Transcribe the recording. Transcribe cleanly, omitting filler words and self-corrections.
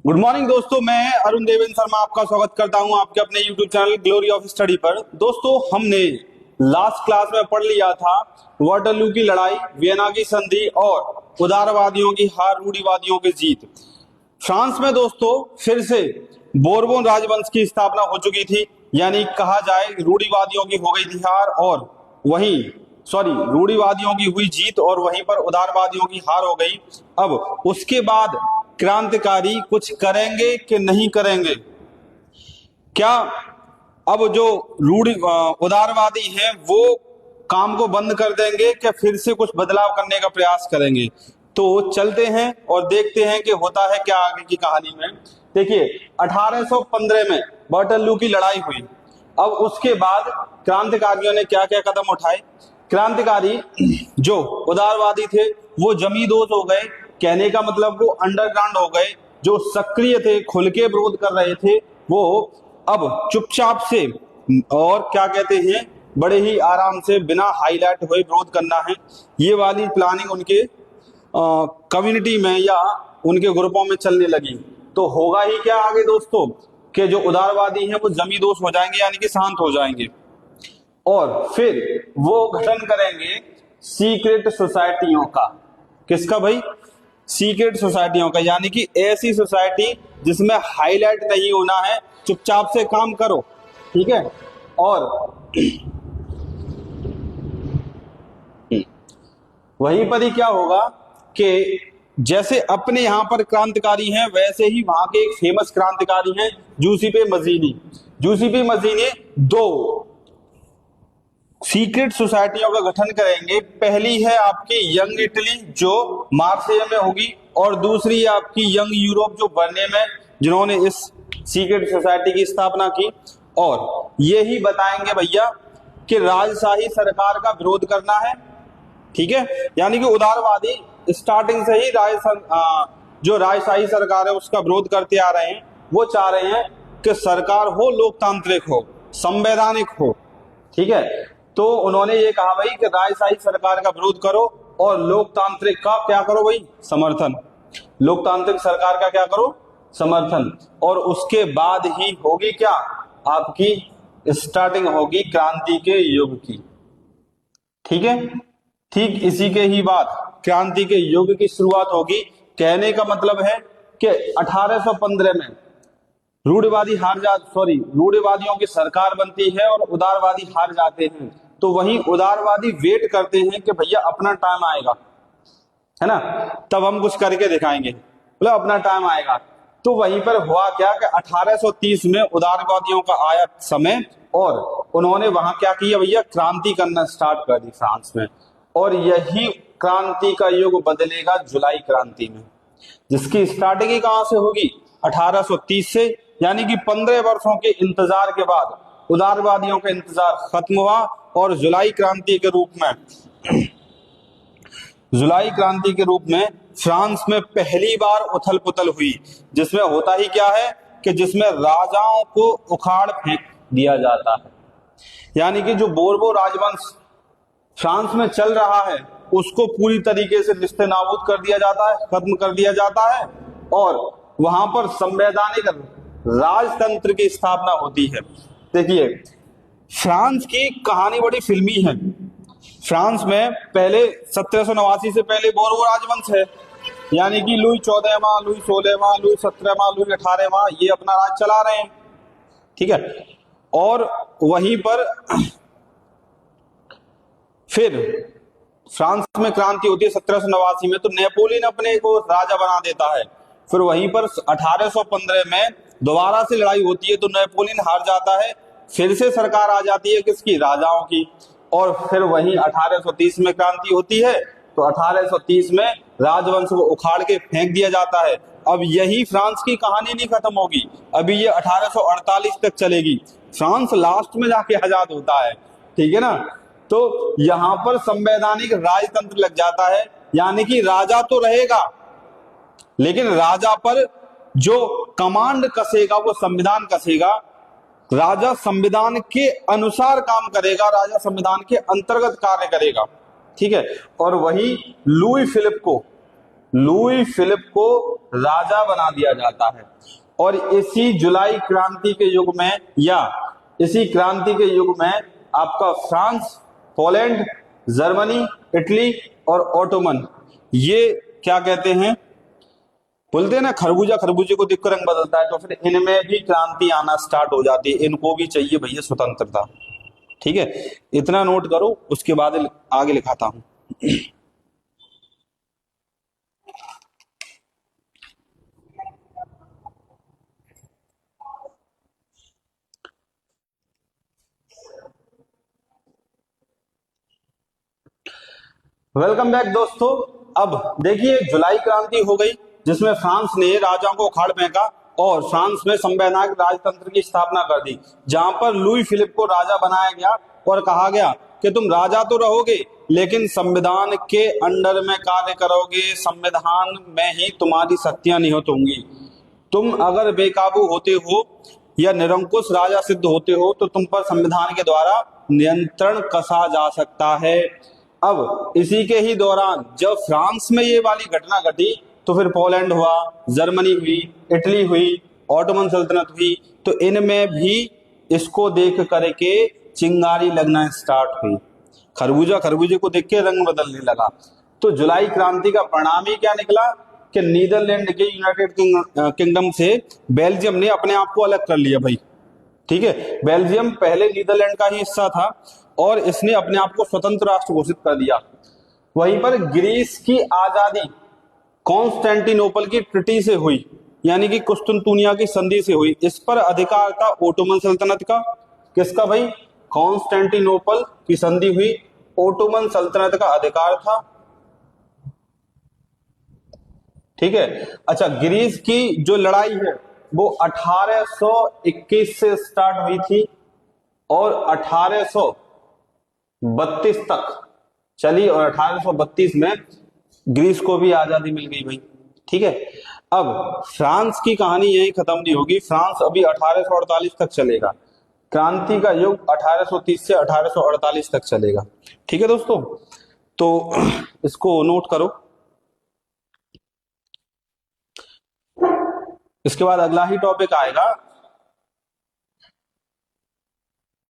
Good morning दोस्तों, मैं अरुण देवेंद्र शर्मा आपका स्वागत करता हूं आपके अपने YouTube channel glory of study पर। दोस्तों, हमने लास्ट क्लास में पढ़ लिया था वाटरलू की लड़ाई, वियना की संधि और उदारवादियों की हार, रूढ़िवादियों की जीत। फ्रांस में दोस्तों फिर से बोरबोन राजवंश की स्थापना हो चुकी थी, यानी कहा जाए रूढ़िवादियों की हो गई थी हार और वहीं रूढ़िवादियों की हुई जीत और वहीं पर उदारवादियों की हार हो गई। अब उसके बाद क्रांतिकारी कुछ करेंगे कि नहीं करेंगे? क्या अब जो उदारवादी हैं वो काम को बंद कर देंगे क्या फिर से कुछ बदलाव करने का प्रयास करेंगे? तो चलते हैं और देखते हैं कि होता है क्या आगे की कहानी में। देखिए, 1815 में वाटरलू की लड़ाई हुई। अब उसके बाद क्रांतिकारियों ने क्या क्या कदम उठाए। क्रांतिकारी जो उदारवादी थे वो जमींदोज हो गए, कहने का मतलब वो अंडरग्राउंड हो गए। जो सक्रिय थे, खुल के विरोध कर रहे थे, वो अब चुपचाप से और क्या कहते हैं बड़े ही आराम से बिना हाईलाइट हुए विरोध करना है, ये वाली प्लानिंग उनके कम्युनिटी में या उनके ग्रुपों में चलने लगी। तो होगा ही क्या आगे दोस्तों कि जो उदारवादी हैं वो जमींदोज हो जाएंगे, यानी कि शांत हो जाएंगे और फिर वो गठन करेंगे सीक्रेट सोसाइटियों का। किसका भाई? सीक्रेट सोसाइटियों का, यानी कि ऐसी सोसाइटी जिसमें हाईलाइट नहीं होना है, चुपचाप से काम करो, ठीक है। और वहीं पर ही क्या होगा कि जैसे अपने यहां पर क्रांतिकारी हैं वैसे ही वहां के एक फेमस क्रांतिकारी हैं जूसीपे मजीनी। जूसीपे मजीनी दो सीक्रेट सोसाइटियों का गठन करेंगे। पहली है आपकी यंग इटली जो मार्सेय में होगी और दूसरी आपकी यंग यूरोप जो बर्ने में, जिन्होंने इस सीक्रेट सोसाइटी की स्थापना की। और ये ही बताएंगे भैया कि राजशाही सरकार का विरोध करना है, ठीक है। यानी कि उदारवादी स्टार्टिंग से ही जो राजशाही सरकार है उसका विरोध करते आ रहे हैं। वो चाह रहे हैं कि सरकार हो लोकतांत्रिक हो, संवैधानिक हो, ठीक है। तो उन्होंने ये कहा भाई कि राजशाही सरकार का विरोध करो और लोकतांत्रिक का क्या करो भाई? समर्थन। लोकतांत्रिक सरकार का क्या करो? समर्थन। और उसके बाद ही होगी क्या? आपकी स्टार्टिंग होगी क्रांति के युग की, ठीक है। ठीक इसी के ही बाद क्रांति के युग की शुरुआत होगी। कहने का मतलब है कि 1815 में रूढ़िवादियों की सरकार बनती है और उदारवादी हार जाते हैं। तो वहीं उदारवादी वेट करते हैं कि भैया अपना टाइम आएगा, है ना, तब हम कुछ करके दिखाएंगे, बोला अपना टाइम आएगा। तो वहीं पर हुआ क्या कि 1830 में उदारवादियों का आया समय और उन्होंने वहां क्या किया भैया? क्रांति करना स्टार्ट कर दी फ्रांस में। और यही क्रांति का युग बदलेगा जुलाई क्रांति में, जिसकी स्टार्टिंग ही कहां से होगी? 1830 से। यानी कि 15 वर्षों के इंतजार के बाद उदारवादियों का इंतजार खत्म हुआ और जुलाई क्रांति के रूप में फ्रांस में पहली बार उथल पुथल हुई, जिसमें होता ही क्या है कि जिसमें राजाओं को उखाड़ फेंक दिया जाता है। यानी कि जो बोरबो राजवंश फ्रांस में चल रहा है उसको पूरी तरीके से निस्ते नाबूद कर दिया जाता है, खत्म कर दिया जाता है और वहां पर संवैधानिक राजतंत्र की स्थापना होती है। देखिए, फ्रांस की कहानी बड़ी फिल्मी है। फ्रांस में पहले 1789 से पहले बोरबो राजवंश है, यानी कि लुई 14वां, लुई 16वां, लुई 17वां, लुई 18वां ये अपना राज चला रहे हैं, ठीक है। और वहीं पर फिर फ्रांस में क्रांति होती है 1789 में, तो नेपोलियन अपने को राजा बना देता है। फिर वहीं पर 1815 में दोबारा से लड़ाई होती है तो नेपोलियन हार जाता है, फिर से सरकार आ जाती है किसकी? राजाओं की। और फिर वहीं 1830 में क्रांति होती है तो 1830 में राजवंश को उखाड़ के फेंक दिया जाता है। अब यही फ्रांस की कहानी नहीं खत्म होगी, अभी ये 1848 तक चलेगी। फ्रांस लास्ट में जाके आजाद होता है, ठीक है ना। तो यहां पर संवैधानिक राजतंत्र लग जाता है, यानी कि राजा तो रहेगा लेकिन राजा पर जो कमांड कसेगा वो संविधान कसेगा। राजा संविधान के अनुसार काम करेगा, राजा संविधान के अंतर्गत कार्य करेगा, ठीक है। और वही लुई लुई फिलिप को राजा बना दिया जाता है। और इसी जुलाई क्रांति के युग में या इसी क्रांति के युग में आपका फ्रांस, पोलैंड, जर्मनी, इटली और ऑटोमन, ये क्या कहते हैं, बोलते हैं ना खरबूजा खरबूजे को देखकर रंग बदलता है, तो फिर इनमें भी क्रांति आना स्टार्ट हो जाती है। इनको भी चाहिए भैया स्वतंत्रता। ठीक है, इतना नोट करो, उसके बाद आगे लिखाता हूं। वेलकम बैक दोस्तों। अब देखिए जुलाई क्रांति हो गई जिसमें फ्रांस ने राजाओं को उखाड़ फेंका और फ्रांस में संवैधानिक राजतंत्र की स्थापना कर दी, जहां पर लुई फिलिप को राजा बनाया गया और कहा गया कि तुम राजा तो रहोगे लेकिन संविधान के अंडर में कार्य करोगे, संविधान में ही तुम्हारी शक्तियां निहित होंगी। तुम अगर बेकाबू होते हो या निरंकुश राजा सिद्ध होते हो तो तुम पर संविधान के द्वारा नियंत्रण कसा जा सकता है। अब इसी के ही दौरान जब फ्रांस में ये वाली घटना घटी तो फिर पोलैंड हुआ, जर्मनी हुई, इटली हुई, ऑटोमन सल्तनत हुई, तो इनमें भी इसको देख करके चिंगारी लगना स्टार्ट हुई। खरबूजा खरबूजे को देख के रंग बदलने लगा। तो जुलाई क्रांति का परिणाम ही क्या निकला कि नीदरलैंड के यूनाइटेड किंगडम से बेल्जियम ने अपने आप को अलग कर लिया भाई। ठीक है, बेल्जियम पहले नीदरलैंड का ही हिस्सा था और इसने अपने आप को स्वतंत्र राष्ट्र घोषित कर दिया। वहीं पर ग्रीस की आजादी कॉन्स्टेंटिनोपल की ट्रीटी से हुई, यानी कि कुस्तुनतुनिया की संधि से हुई। इस पर अधिकार था ओटोमन सल्तनत का। किसका भाई? कॉन्स्टेंटिनोपल की संधि हुई, ओटोमन सल्तनत का अधिकार था। ठीक है, अच्छा, ग्रीस की जो लड़ाई है वो 1821 से स्टार्ट हुई थी और 1832 तक चली और 1832 में ग्रीस को भी आजादी मिल गई भाई। ठीक है, अब फ्रांस की कहानी यही खत्म नहीं होगी। फ्रांस अभी 1848 तक चलेगा। क्रांति का युग 1830 से 1848 तक चलेगा। ठीक है दोस्तों, तो इसको नोट करो। इसके बाद अगला ही टॉपिक आएगा